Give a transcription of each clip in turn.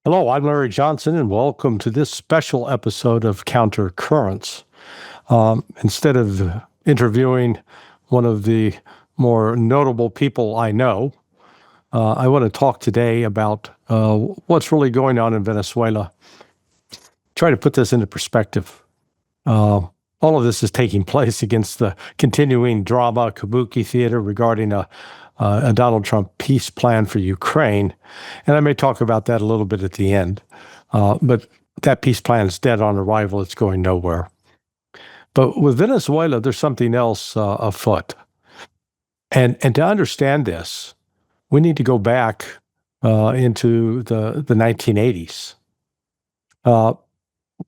Hello, I'm Larry Johnson, and welcome to this special episode of Counter Currents. Instead of interviewing one of the more notable people I know, I want to talk today about what's really going on in Venezuela. Try to put this into perspective. All of this is taking place against the continuing drama, kabuki theater regarding a Donald Trump peace plan for Ukraine. And I may talk about that a little bit at the end. But that peace plan is dead on arrival. It's going nowhere. But with Venezuela, there's something else afoot. And to understand this, we need to go back into the 1980s.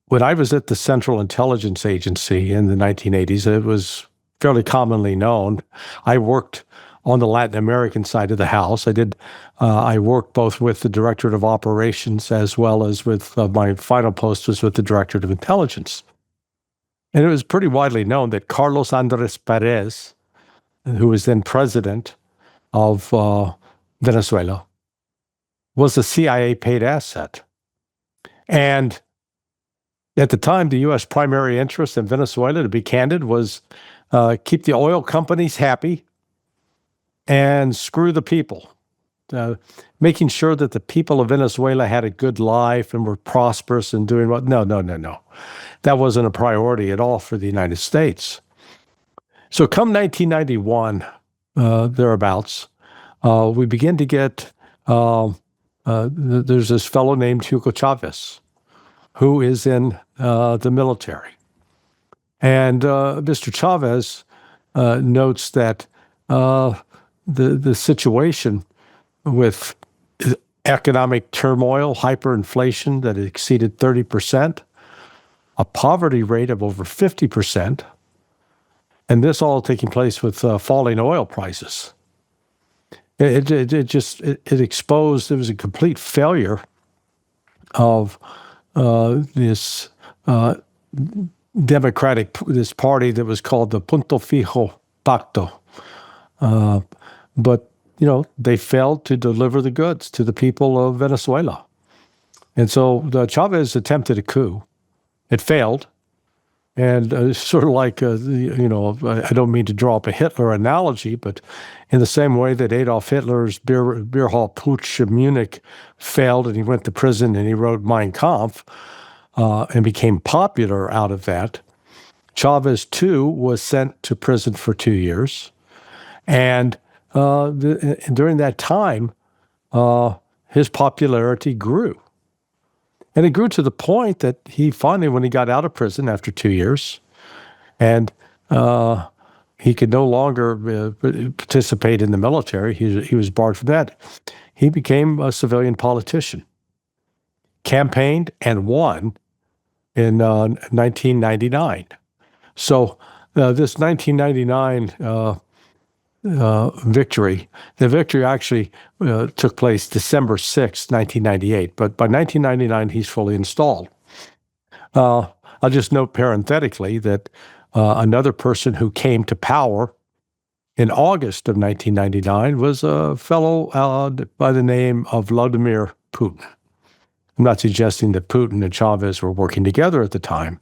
When I was at the Central Intelligence Agency in the 1980s, it was fairly commonly known. I worked on the Latin American side of the house. I worked both with the Directorate of Operations as well as with my final post was with the Directorate of Intelligence. And it was pretty widely known that Carlos Andrés Perez, who was then president of Venezuela, was a CIA paid asset. And at the time, the U.S. primary interest in Venezuela, to be candid, was keep the oil companies happy and screw the people, making sure that the people of Venezuela had a good life and were prosperous and doing well. No. That wasn't a priority at all for the United States. So come 1991, thereabouts, we begin to get, there's this fellow named Hugo Chavez, who is in the military. And Mr. Chavez notes that the situation with economic turmoil, hyperinflation that exceeded 30%, a poverty rate of over 50%, and this all taking place with falling oil prices. It exposed, it was a complete failure of this this party that was called the Punto Fijo Pacto. But, they failed to deliver the goods to the people of Venezuela. And so Chavez attempted a coup. It failed. And sort of like, I don't mean to draw up a Hitler analogy, but in the same way that Adolf Hitler's beer hall putsch in Munich failed and he went to prison and he wrote Mein Kampf and became popular out of that, Chavez, too, was sent to prison for 2 years. And during that time, his popularity grew. And it grew to the point that he finally, when he got out of prison after 2 years, and he could no longer participate in the military, he was barred from that, he became a civilian politician, campaigned and won in 1999. So this 1999 victory, the victory actually took place December 6, 1998. But by 1999, he's fully installed. I'll just note parenthetically that another person who came to power in August of 1999 was a fellow by the name of Vladimir Putin. I'm not suggesting that Putin and Chavez were working together at the time.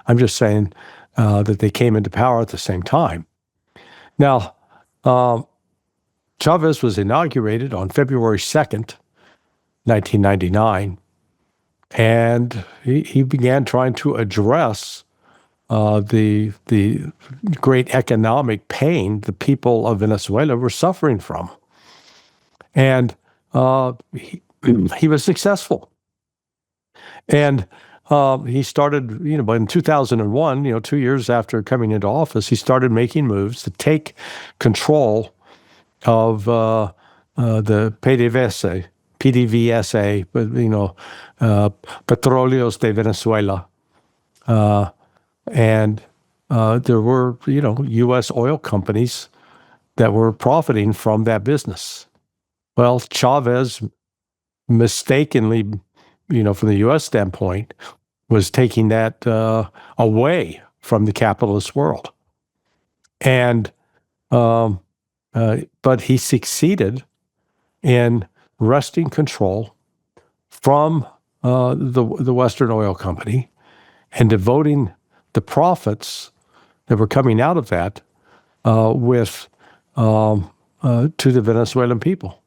I'm just saying that they came into power at the same time. Now, Chavez was inaugurated on February 2nd, 1999, and he began trying to address the great economic pain the people of Venezuela were suffering from. And he was successful. And he started, but in 2001, 2 years after coming into office, he started making moves to take control of the PDVSA, Petróleos de Venezuela. And there were, U.S. oil companies that were profiting from that business. Well, Chavez mistakenly, from the U.S. standpoint, was taking that away from the capitalist world. And but he succeeded in wresting control from the Western Oil Company and devoting the profits that were coming out of that with to the Venezuelan people,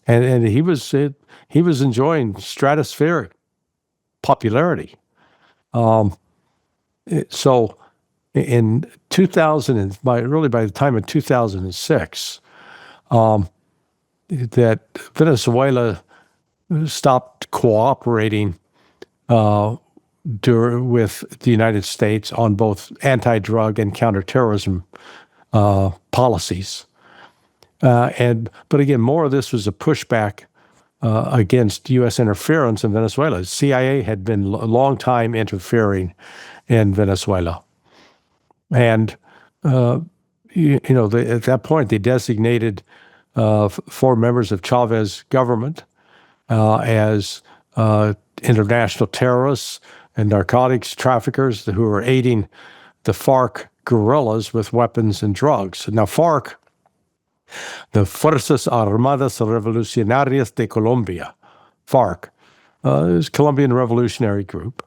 and he was enjoying stratospheric popularity. So in 2000, by the time of 2006, that Venezuela stopped cooperating with the United States on both anti-drug and counterterrorism policies. But again, more of this was a pushback against U.S. interference in Venezuela. The CIA had been a long time interfering in Venezuela. And, at that point, they designated 4 members of Chavez's government as international terrorists and narcotics traffickers who were aiding the FARC guerrillas with weapons and drugs. Now, FARC, the Fuerzas Armadas Revolucionarias de Colombia, FARC, is a Colombian revolutionary group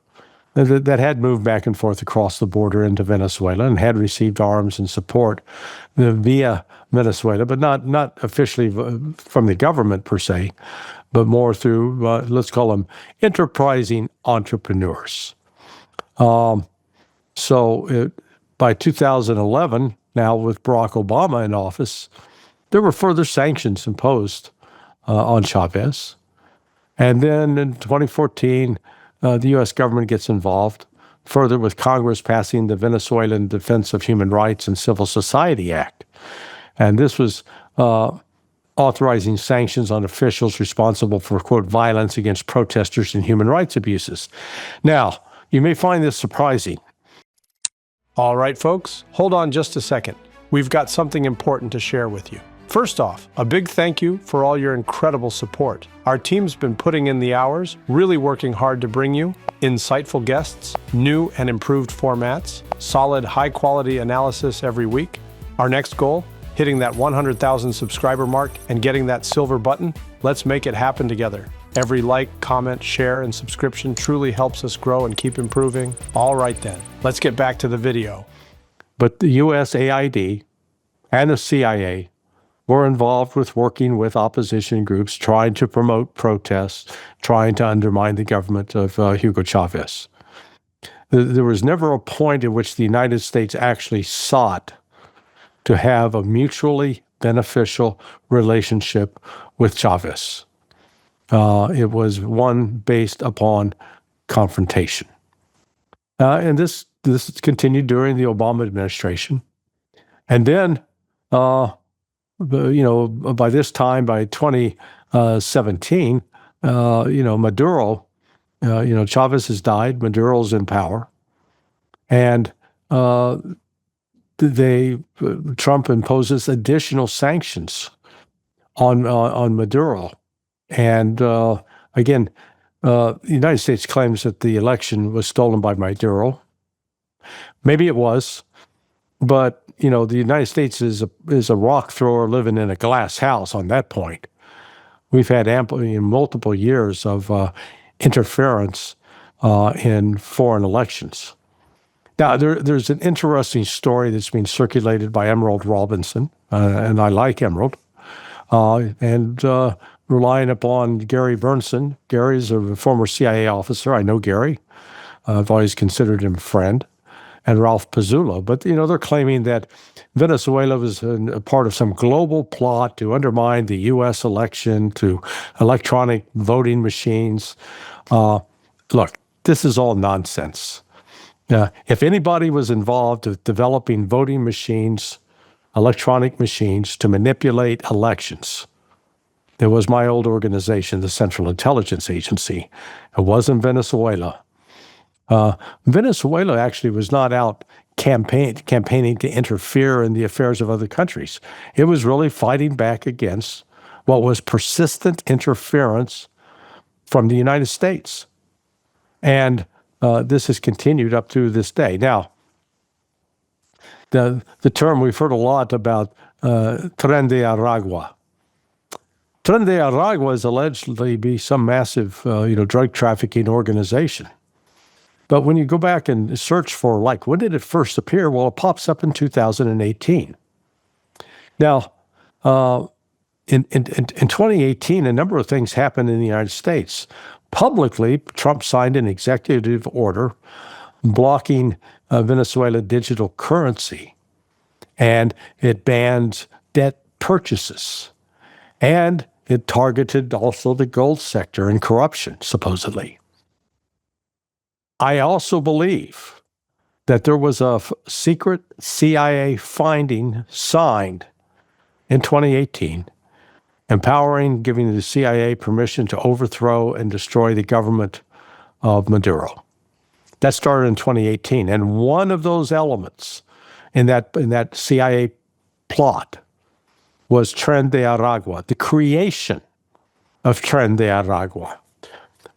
that had moved back and forth across the border into Venezuela and had received arms and support via Venezuela, but not officially from the government per se, but more through, let's call them enterprising entrepreneurs. By 2011, now with Barack Obama in office, there were further sanctions imposed on Chavez. And then in 2014, the U.S. government gets involved further with Congress passing the Venezuelan Defense of Human Rights and Civil Society Act. And this was authorizing sanctions on officials responsible for, quote, violence against protesters and human rights abuses. Now, you may find this surprising. All right, folks, hold on just a second. We've got something important to share with you. First off, a big thank you for all your incredible support. Our team's been putting in the hours, really working hard to bring you insightful guests, new and improved formats, solid, high-quality analysis every week. Our next goal, hitting that 100,000 subscriber mark and getting that silver button. Let's make it happen together. Every like, comment, share, and subscription truly helps us grow and keep improving. All right then, let's get back to the video. But the USAID and the CIA were involved with working with opposition groups, trying to promote protests, trying to undermine the government of Hugo Chavez. There was never a point at which the United States actually sought to have a mutually beneficial relationship with Chavez. It was one based upon confrontation. And this continued during the Obama administration. And then, by this time, by 2017, Maduro, Chavez has died, Maduro's in power. And Trump imposes additional sanctions on Maduro. And again, the United States claims that the election was stolen by Maduro. Maybe it was, but the United States is a rock thrower living in a glass house on that point. We've had multiple years of interference in foreign elections. Now, there's an interesting story that's being circulated by Emerald Robinson, and I like Emerald, and relying upon Gary Bernson. Gary's a former CIA officer. I know Gary. I've always considered him a friend. And Ralph Pizzullo. But, they're claiming that Venezuela was a part of some global plot to undermine the U.S. election, to electronic voting machines. Look, this is all nonsense. If anybody was involved with developing voting machines, electronic machines to manipulate elections, there was my old organization, the Central Intelligence Agency. It wasn't Venezuela. Venezuela actually was not out campaigning to interfere in the affairs of other countries. It was really fighting back against what was persistent interference from the United States. And this has continued up to this day. Now, the term we've heard a lot about, Tren de Aragua. Tren de Aragua is allegedly be some massive, drug trafficking organization. But when you go back and search for, like, when did it first appear? Well, it pops up in 2018. Now, in 2018, a number of things happened in the United States. Publicly, Trump signed an executive order blocking Venezuela digital currency, and it banned debt purchases, and it targeted also the gold sector and corruption, supposedly. I also believe that there was a secret CIA finding signed in 2018, giving the CIA permission to overthrow and destroy the government of Maduro. That started in 2018, and one of those elements in that CIA plot was Tren de Aragua, the creation of Tren de Aragua.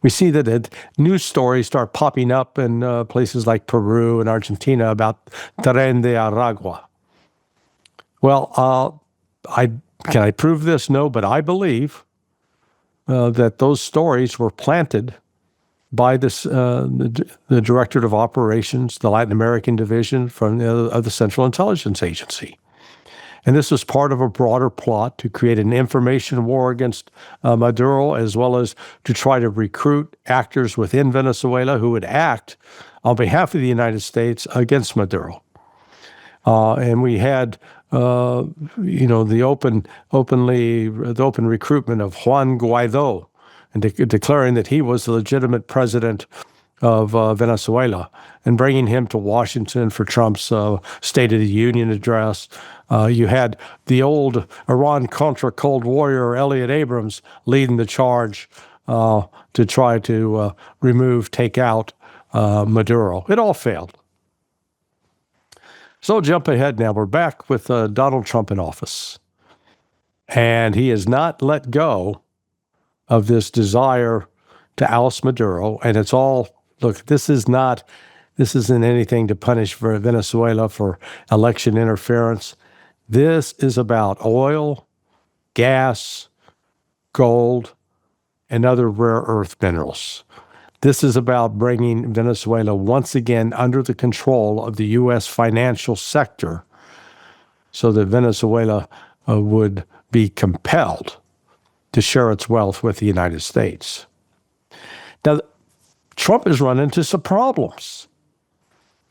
We see that news stories start popping up in places like Peru and Argentina about Tren de Aragua. Well, can I prove this? No, but I believe that those stories were planted by the Directorate of Operations, the Latin American Division of the Central Intelligence Agency. And this was part of a broader plot to create an information war against Maduro, as well as to try to recruit actors within Venezuela who would act on behalf of the United States against Maduro. And we had, the open recruitment of Juan Guaido, and declaring that he was the legitimate president of Venezuela, and bringing him to Washington for Trump's State of the Union address. You had the old Iran-Contra Cold Warrior, Elliot Abrams, leading the charge to try to take out Maduro. It all failed. So jump ahead now. We're back with Donald Trump in office. And he has not let go of this desire to oust Maduro. And it's all, look, this isn't anything to punish for Venezuela for election interference. This is about oil, gas, gold, and other rare earth minerals. This is about bringing Venezuela once again under the control of the U.S. financial sector so that Venezuela would be compelled to share its wealth with the United States. Now, Trump has run into some problems.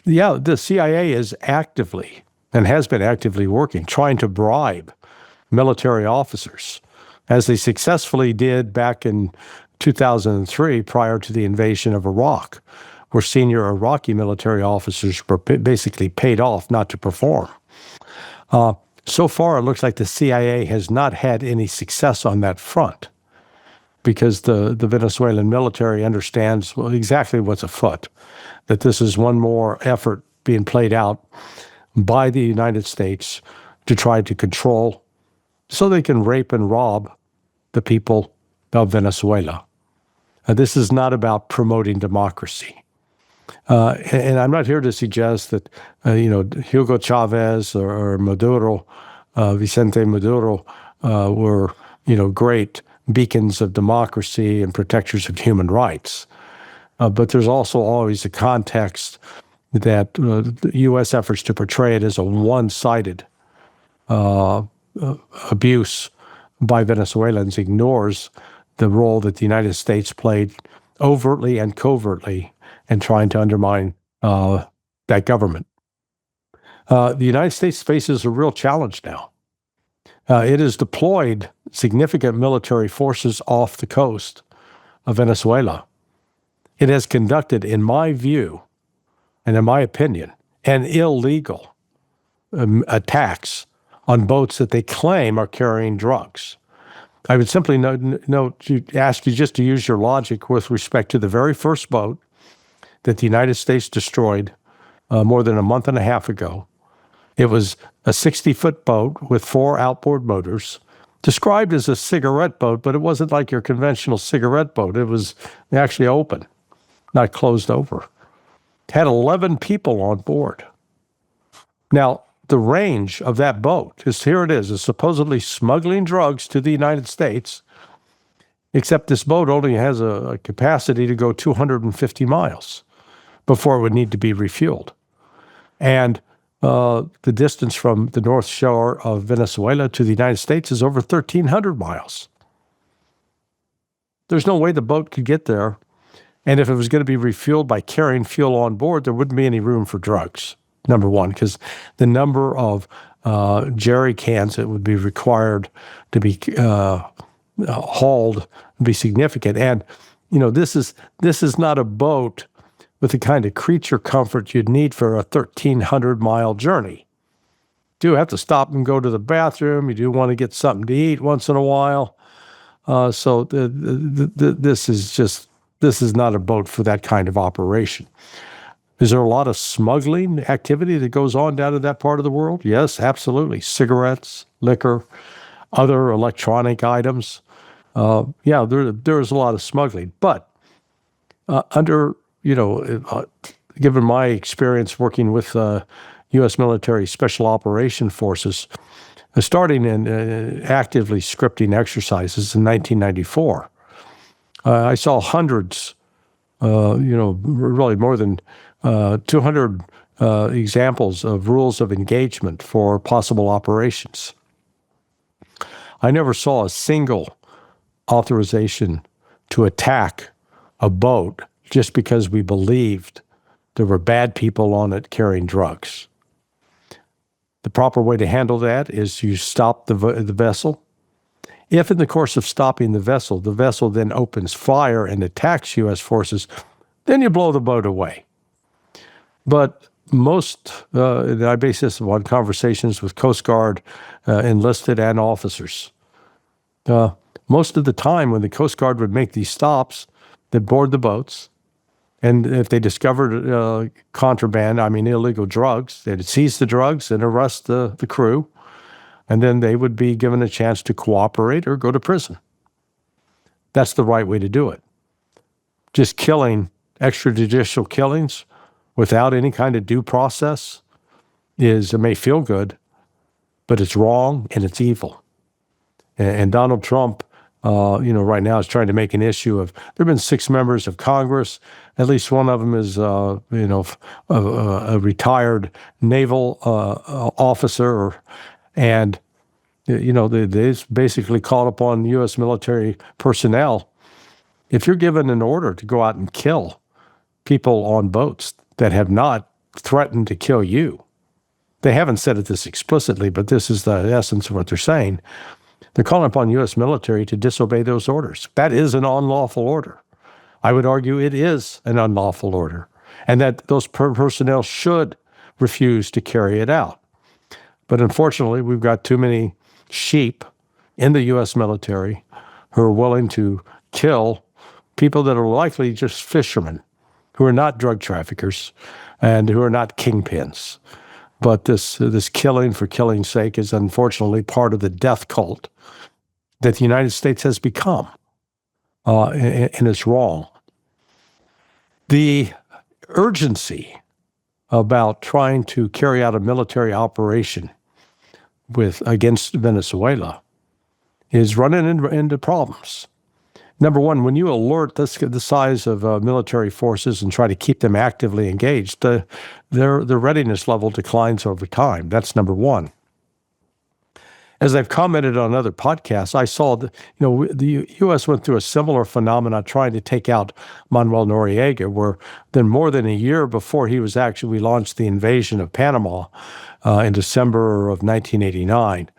Yeah, the CIA is actively and has been actively working, trying to bribe military officers, as they successfully did back in 2003 prior to the invasion of Iraq, where senior Iraqi military officers were basically paid off not to perform. So far, it looks like the CIA has not had any success on that front because the Venezuelan military understands exactly what's afoot, that this is one more effort being played out by the United States to try to control so they can rape and rob the people of Venezuela. This is not about promoting democracy. And I'm not here to suggest that, Hugo Chavez or Maduro, Vicente Maduro, were, great beacons of democracy and protectors of human rights. But there's also always a context that the U.S. efforts to portray it as a one-sided abuse by Venezuelans ignores the role that the United States played overtly and covertly in trying to undermine that government. The United States faces a real challenge now. It has deployed significant military forces off the coast of Venezuela. It has conducted, in my view, and in my opinion, an illegal attacks on boats that they claim are carrying drugs. I would simply ask you just to use your logic with respect to the very first boat that the United States destroyed more than a month and a half ago. It was a 60-foot boat with 4 outboard motors, described as a cigarette boat, but it wasn't like your conventional cigarette boat. It was actually open, not closed over. It had 11 people on board. Now, the range of that boat is supposedly smuggling drugs to the United States except this boat only has a capacity to go 250 miles before it would need to be refueled. And the distance from the North Shore of Venezuela to the United States is over 1,300 miles. There's no way the boat could get there. And if it was going to be refueled by carrying fuel on board, there wouldn't be any room for drugs, number one, because the number of jerry cans that would be required to be hauled would be significant. And, this is not a boat with the kind of creature comfort you'd need for a 1,300-mile journey. You do have to stop and go to the bathroom. You do want to get something to eat once in a while. So this is not a boat for that kind of operation. Is there a lot of smuggling activity that goes on down in that part of the world? Yes, absolutely. Cigarettes, liquor, other electronic items. Yeah, there is a lot of smuggling. But given my experience working with U.S. military special operation forces, starting in actively scripting exercises in 1994, I saw hundreds, really more than 200 examples of rules of engagement for possible operations. I never saw a single authorization to attack a boat just because we believed there were bad people on it carrying drugs. The proper way to handle that is you stop the vessel. If in the course of stopping the vessel then opens fire and attacks U.S. forces, then you blow the boat away. But most, and I base this on conversations with Coast Guard enlisted and officers. Most of the time when the Coast Guard would make these stops, they'd board the boats. And if they discovered contraband, illegal drugs, they'd seize the drugs and arrest the crew. And then they would be given a chance to cooperate or go to prison. That's the right way to do it. Just killing, extrajudicial killings without any kind of due process it may feel good, but it's wrong and it's evil. And Donald Trump, right now is trying to make an issue of, there have been 6 members of Congress, at least one of them is, a retired naval officer, and, they basically called upon U.S. military personnel. If you're given an order to go out and kill people on boats that have not threatened to kill you, they haven't said it this explicitly, but this is the essence of what they're saying. They're calling upon U.S. military to disobey those orders. That is an unlawful order. I would argue it is an unlawful order, and that those personnel should refuse to carry it out. But unfortunately, we've got too many sheep in the U.S. military who are willing to kill people that are likely just fishermen, who are not drug traffickers and who are not kingpins. But this killing for killing's sake is unfortunately part of the death cult that the United States has become, and it's wrong. The urgency about trying to carry out a military operation against Venezuela is running into problems. Number one, when you alert the size of military forces and try to keep them actively engaged, their readiness level declines over time. That's number one. As I've commented on other podcasts, I saw the U.S. went through a similar phenomena trying to take out Manuel Noriega, where then more than a year before we launched the invasion of Panama in December of 1989.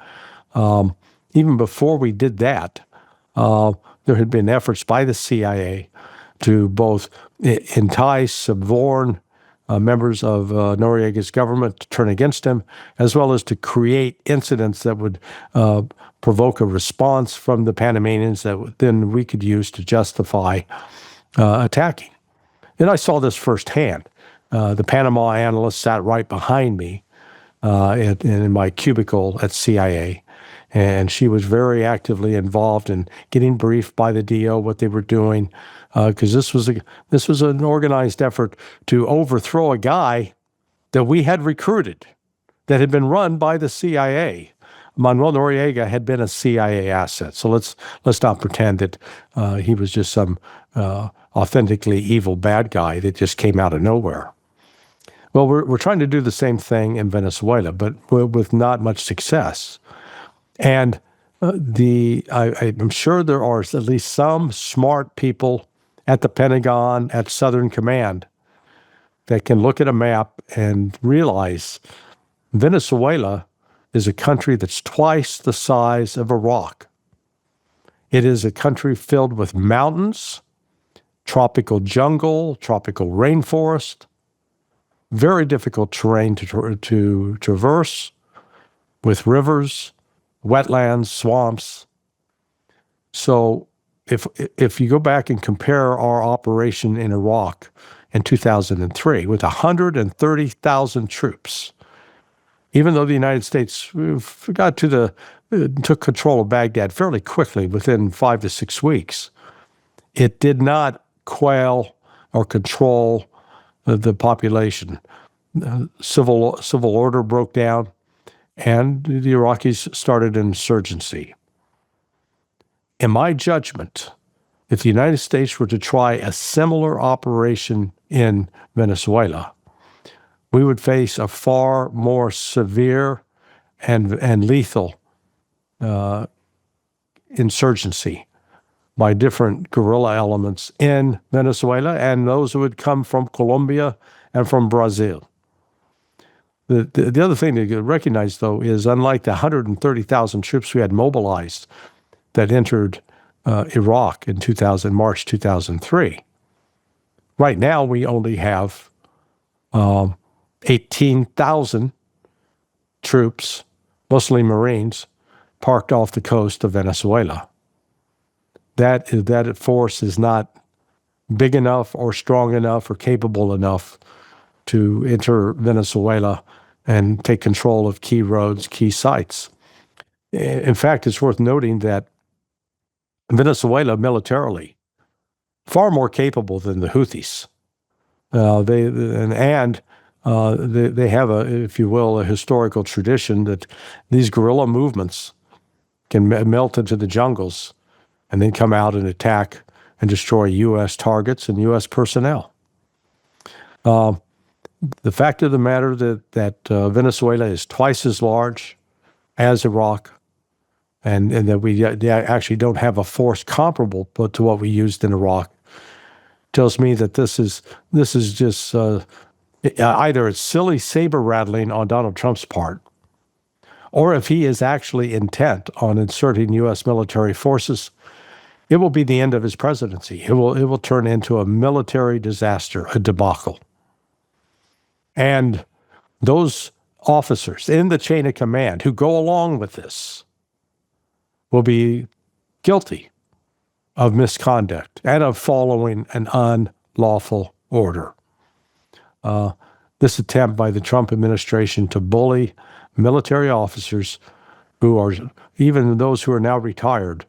Even before we did that, there had been efforts by the CIA to both entice, suborn members of Noriega's government to turn against him, as well as to create incidents that would provoke a response from the Panamanians that then we could use to justify attacking. And I saw this firsthand. The Panama analyst sat right behind me in my cubicle at CIA. And she was very actively involved in getting briefed by the DO what they were doing, because this was an organized effort to overthrow a guy that we had recruited, that had been run by the CIA Manuel Noriega had been a CIA asset. So let's not pretend that he was just some authentically evil bad guy that just came out of nowhere. Well, we're trying to do the same thing in Venezuela, but with not much success. And I'm sure there are at least some smart people at the Pentagon, at Southern Command, that can look at a map and realize Venezuela is a country that's twice the size of Iraq. It is a country filled with mountains, tropical jungle, tropical rainforest, very difficult terrain to traverse, with rivers, wetlands, swamps. So if you go back and compare our operation in Iraq in 2003 with 130,000 troops, even though the United States took control of Baghdad fairly quickly within 5 to 6 weeks, it did not quell or control the population. Civil order broke down, and the Iraqis started an insurgency. In my judgment, if the United States were to try a similar operation in Venezuela, we would face a far more severe and lethal insurgency by different guerrilla elements in Venezuela and those who would come from Colombia and from Brazil. The other thing to recognize, though, is unlike the 130,000 troops we had mobilized that entered Iraq in March 2003, right now we only have 18,000 troops, mostly Marines, parked off the coast of Venezuela. That force is not big enough or strong enough or capable enough to enter Venezuela and take control of key roads, key sites. In fact, it's worth noting that Venezuela militarily far more capable than the Houthis. They have if you will, a historical tradition that these guerrilla movements can melt into the jungles and then come out and attack and destroy U.S. targets and U.S. personnel. The fact of the matter that Venezuela is twice as large as Iraq, and that we actually don't have a force comparable to what we used in Iraq, tells me that this is just either it's silly saber rattling on Donald Trump's part, or if he is actually intent on inserting U.S. military forces, it will be the end of his presidency. It will turn into a military disaster, a debacle. And those officers in the chain of command who go along with this will be guilty of misconduct and of following an unlawful order. This attempt by the Trump administration to bully military officers who are, even those who are now retired,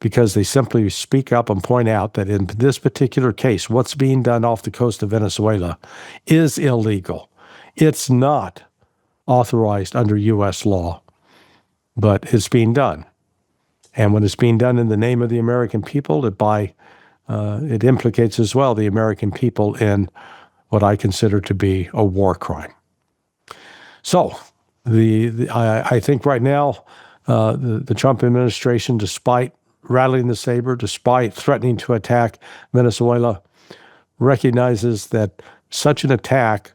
because they simply speak up and point out that in this particular case, what's being done off the coast of Venezuela is illegal. It's not authorized under U.S. law, but it's being done. And when it's being done in the name of the American people, it implicates as well the American people in what I consider to be a war crime. So I think right now the Trump administration, despite rattling the saber, despite threatening to attack Venezuela, recognizes that such an attack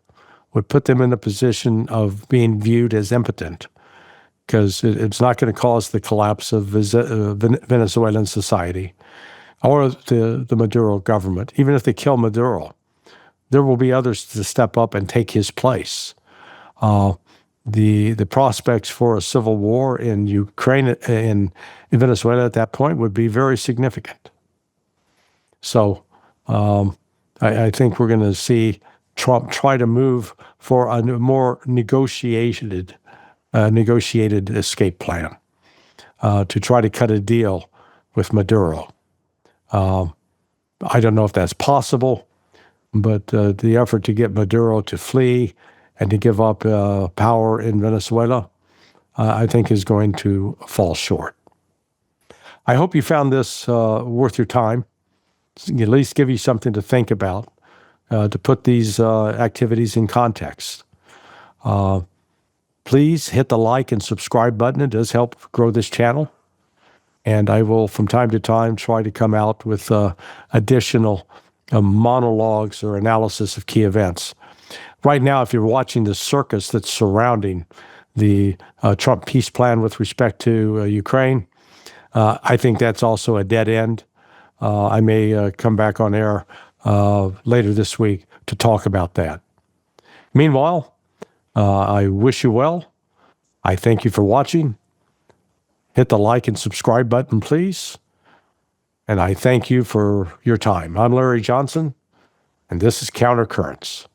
would put them in a position of being viewed as impotent, because it's not going to cause the collapse of Venezuelan society or the Maduro government. Even if they kill Maduro, there will be others to step up and take his place. The prospects for a civil war in Ukraine, in Venezuela at that point, would be very significant. So I think we're going to see Trump try to move for a more negotiated escape plan to try to cut a deal with Maduro. I don't know if that's possible, but the effort to get Maduro to flee and to give up power in Venezuela I think is going to fall short. I hope you found this worth your time, at least give you something to think about, to put these activities in context. Please hit the like and subscribe button. It does help grow this channel. And I will, from time to time, try to come out with additional monologues or analysis of key events. Right now, if you're watching the circus that's surrounding the Trump peace plan with respect to Ukraine, I think that's also a dead end. I may come back on air later this week to talk about that. Meanwhile, I wish you well. I thank you for watching. Hit the like and subscribe button, please. And I thank you for your time. I'm Larry Johnson, and this is Countercurrents.